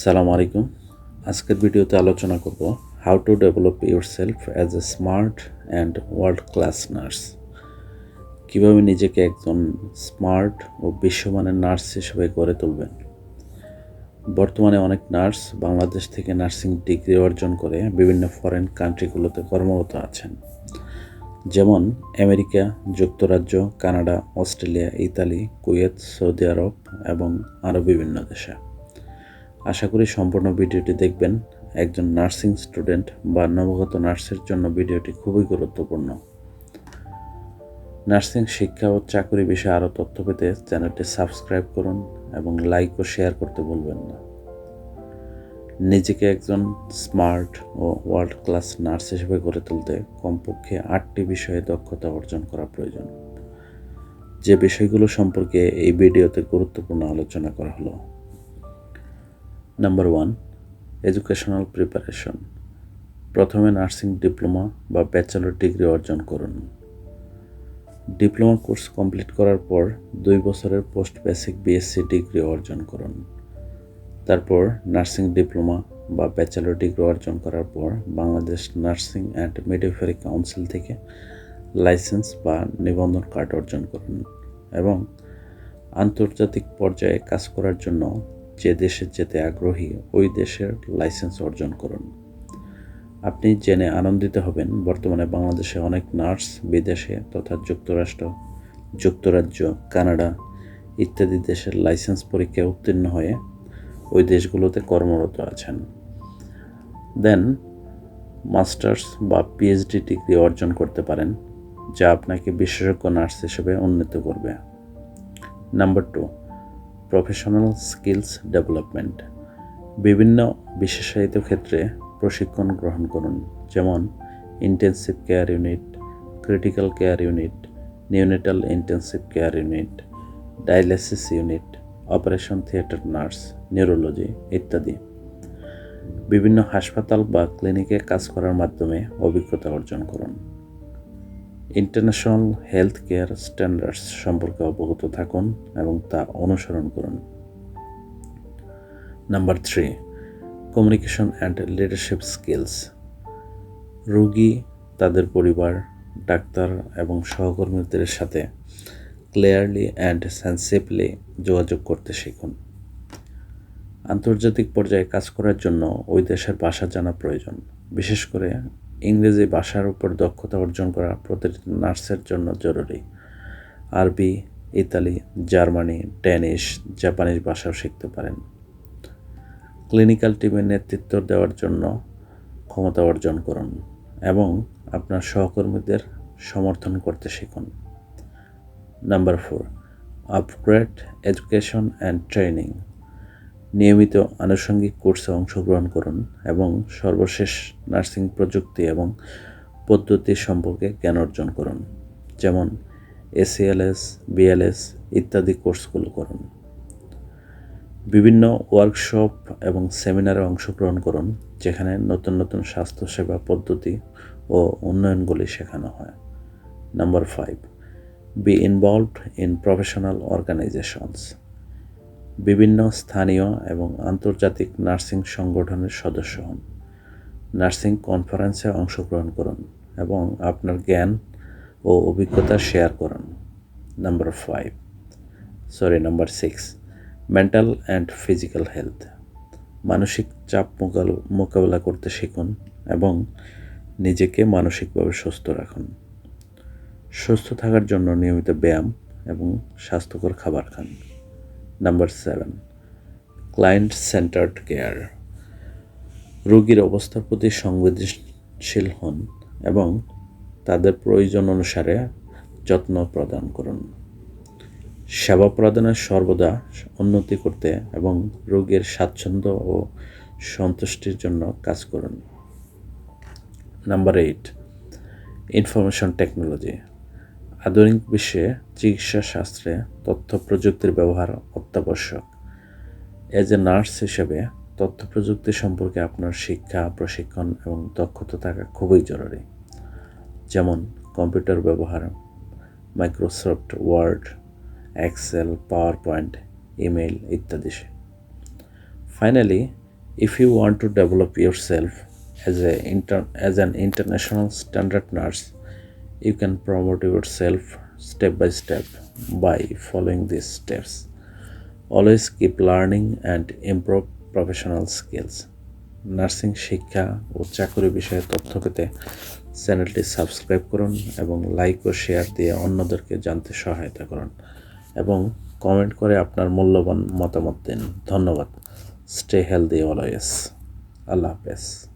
সালাম আলাইকুম। আজকের ভিডিওতে আলোচনা করব how to develop yourself as a smart and world class nurse. কীভাবে নিজেকে একজন স্মার্ট ও বিশ্বমানের নার্স হিসেবে গড়ে তুলবেন। বর্তমানে অনেক নার্স বাংলাদেশ থেকে নার্সিং ডিগ্রি অর্জন করে বিভিন্ন ফরেন কান্ট্রিগুলোতে কর্মরত আছেন, যেমন আমেরিকা, যুক্তরাজ্য, Canada, Australia, Italy, Kuwait, Saudi Arab এবং আরও বিভিন্ন দেশে। আশা করি সম্পূর্ণ ভিডিওটি দেখবেন। একজন নার্সিং স্টুডেন্ট বা নবাগত নার্সের জন্য ভিডিওটি খুবই গুরুত্বপূর্ণ। নার্সিং শিক্ষা ও চাকরি বিষয়ে আরও তথ্য পেতে চ্যানেলটি সাবস্ক্রাইব করুন এবং লাইক ও শেয়ার করতে ভুলবেন না। নিজেকে একজন স্মার্ট ও ওয়ার্ল্ড ক্লাস নার্স হিসেবে গড়ে তুলতে কমপক্ষে 8টি বিষয়ে দক্ষতা অর্জন করা প্রয়োজন, যে বিষয়গুলো সম্পর্কে এই ভিডিওতে গুরুত্বপূর্ণ আলোচনা করা হলো। Number 1, educational preparation. প্রথমে নার্সিং ডিপ্লোমা বা ব্যাচেলর ডিগ্রি অর্জন করুন। ডিপ্লোমা কোর্স কমপ্লিট করার পর 2 বছরের পোস্ট বেসিক বিএসসি ডিগ্রি অর্জন করুন। তারপর নার্সিং ডিপ্লোমা বা ব্যাচেলর ডিগ্রি অর্জন করার পর Bangladesh nursing and midwifery council থেকে লাইসেন্স বা নিবন্ধন কার্ড অর্জন করুন এবং আন্তর্জাতিক পর্যায়ে কাজ করার জন্য যে দেশে যেতে আগ্রহী ওই দেশের লাইসেন্স অর্জন করুন। আপনি জেনে আনন্দিত হবেন, বর্তমানে বাংলাদেশে অনেক নার্স বিদেশে তথা যুক্তরাষ্ট্র, যুক্তরাজ্য, কানাডা ইত্যাদি দেশের লাইসেন্স পরীক্ষায় উত্তীর্ণ হয়ে ওই দেশগুলোতে কর্মরত আছেন। দেন মাস্টার্স বা পিএইচডি ডিগ্রি অর্জন করতে পারেন, যা আপনাকে বিশেষজ্ঞ নার্স হিসেবে উন্নীত করবে। Number 2, professional skills development. বিভিন্ন বিশেষায়িত ক্ষেত্রে প্রশিক্ষণ গ্রহণ করুন, যেমন intensive care unit, critical care unit, neonatal intensive care unit, dialysis unit, operation theatre nurse, neurology ইত্যাদি। বিভিন্ন হাসপাতাল বা ক্লিনিকে কাজ করার মাধ্যমে অভিজ্ঞতা অর্জন করুন। ইন্টারন্যাশনাল হেলথ কেয়ার স্ট্যান্ডার্ডস সম্পর্কে অবগত থাকুন এবং তা অনুসরণ করুন। Number 3, communication and leadership skills. রোগী, তাদের পরিবার, ডাক্তার এবং সহকর্মীদের সাথে ক্লিয়ারলি অ্যান্ড সেন্সিবলি যোগাযোগ করতে শিখুন। আন্তর্জাতিক পর্যায়ে কাজ করার জন্য ওই দেশের ভাষা জানা প্রয়োজন। বিশেষ করে ইংরেজি ভাষার উপর দক্ষতা অর্জন করা প্রতিটি নার্সের জন্য জরুরি। আরবি, ইতালি, জার্মানি, ড্যানিশ, জাপানিজ ভাষাও শিখতে পারেন। ক্লিনিক্যাল টিমে নেতৃত্ব দেওয়ার জন্য ক্ষমতা অর্জন করুন এবং আপনার সহকর্মীদের সমর্থন করতে শিখুন। Number 4, upgrade education and training. নিয়মিত আনুষঙ্গিক কোর্সে অংশগ্রহণ করুন এবং সর্বশেষ নার্সিং প্রযুক্তি এবং পদ্ধতি সম্পর্কে জ্ঞান অর্জন করুন, যেমন এসিএলএস, বিএলএস ইত্যাদি কোর্সগুলো করুন। বিভিন্ন ওয়ার্কশপ এবং সেমিনারে অংশগ্রহণ করুন, যেখানে নতুন নতুন স্বাস্থ্যসেবা পদ্ধতি ও উন্নয়নগুলি শেখানো হয়। Number 5, be involved in professional organisations. বিভিন্ন স্থানীয় এবং আন্তর্জাতিক নার্সিং সংগঠনের সদস্য হন। নার্সিং কনফারেন্সে অংশগ্রহণ করুন এবং আপনার জ্ঞান ও অভিজ্ঞতা শেয়ার করুন। Number 6, mental and physical health. মানসিক চাপ মোকাবেলা করতে শিখুন এবং নিজেকে মানসিকভাবে সুস্থ রাখুন। সুস্থ থাকার জন্য নিয়মিত ব্যায়াম এবং স্বাস্থ্যকর খাবার খান। Number 7, client centred care. রোগীর অবস্থার প্রতি সংবেদনশীল হন এবং তাদের প্রয়োজন অনুসারে যত্ন প্রদান করুন। সেবা প্রদানের সর্বদা উন্নতি করতে এবং রোগীর স্বাচ্ছন্দ্য ও সন্তুষ্টির জন্য কাজ করুন। Number 8, information technology. আধুনিক বিশ্বে চিকিৎসা শাস্ত্রে তথ্য প্রযুক্তির ব্যবহার অত্যাবশ্যক। এজ এ নার্স হিসেবে তথ্য প্রযুক্তি সম্পর্কে আপনার শিক্ষা, প্রশিক্ষণ এবং দক্ষতা থাকা খুবই জরুরি, যেমন কম্পিউটার ব্যবহার, Microsoft Word, Excel, PowerPoint, email ইত্যাদি। Finally, If you want to develop yourself as an international standard nurse, you can promote yourself step by step by following these steps. Always keep learning and improve professional skills. Nursing শিক্ষা ও চাকরি বিষয়ে তথ্য পেতে চ্যানেলটি subscribe করুন এবং like ও share দিয়ে অন্যদেরকে জানতে সহায়তা করুন এবং কমেন্ট করে আপনার মূল্যবান মতামত দিন। ধন্যবাদ। Stay healthy always. আল্লাহ হাফেজ।